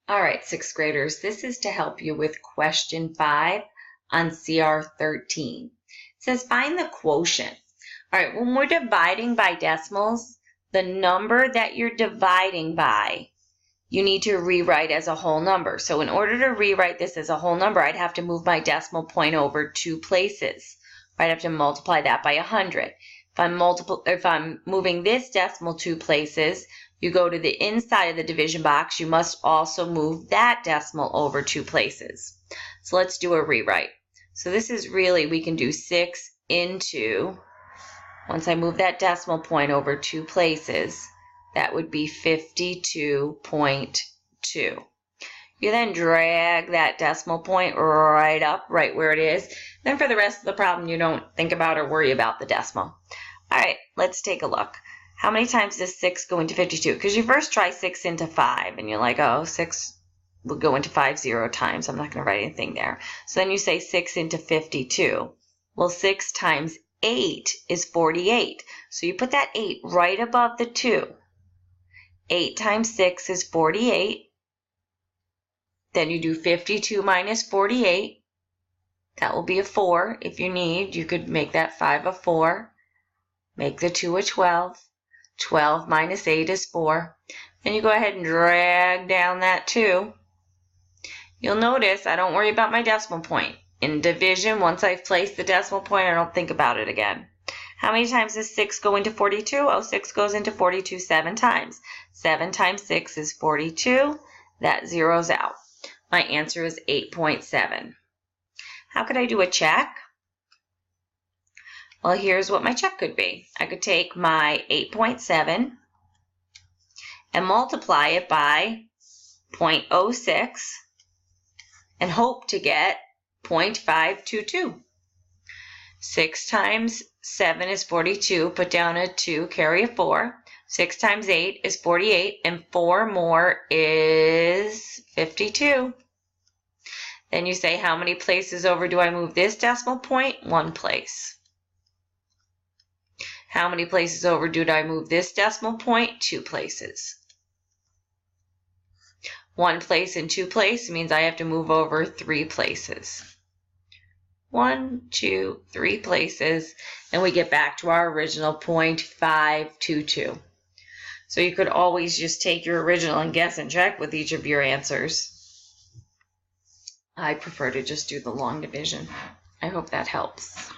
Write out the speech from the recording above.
All right, sixth graders, this is to help you with question 5 on CR 13. It says find the quotient. All right, when we're dividing by decimals, the number that you're dividing by, you need to rewrite as a whole number. So in order to rewrite this as a whole number, I'd have to move my decimal point over 2 places. I'd have to multiply that by 100. If I'm moving this decimal 2 places, you go to the inside of the division box, you must also move that decimal over 2 places. So let's do a rewrite. So this is really, we can do 6 into, once I move that decimal point over 2 places, that would be 52.2. You then drag that decimal point right up, right where it is. Then for the rest of the problem, you don't think about or worry about the decimal. All right, let's take a look. How many times does 6 go into 52? Because you first try 6 into 5, and you're like, oh, 6 will go into 5 0 times. I'm not going to write anything there. So then you say 6 into 52. Well, 6 times 8 is 48. So you put that 8 right above the 2. 8 times 6 is 48. Then you do 52 minus 48. That will be a 4. If you need, you could make that 5 a 4. Make the 2 a 12. 12 minus 8 is 4. Then you go ahead and drag down that 2. You'll notice I don't worry about my decimal point. In division, once I've placed the decimal point, I don't think about it again. How many times does 6 go into 42? Oh, 6 goes into 42 7 times. 7 times 6 is 42. That zeroes out. My answer is 8.7. How could I do a check? Well, here's what my check could be. I could take my 8.7 and multiply it by 0.06 and hope to get 0.522. 6 times 7 is 42. Put down a 2, carry a 4. 6 times 8 is 48, and 4 more is 52. Then you say, how many places over do I move this decimal point? 1 place. How many places over do I move this decimal point? 2 places. 1 place and 2 places means I have to move over 3 places. 1, 2, 3 places, and we get back to our original 0.522. So you could always just take your original and guess and check with each of your answers. I prefer to just do the long division. I hope that helps.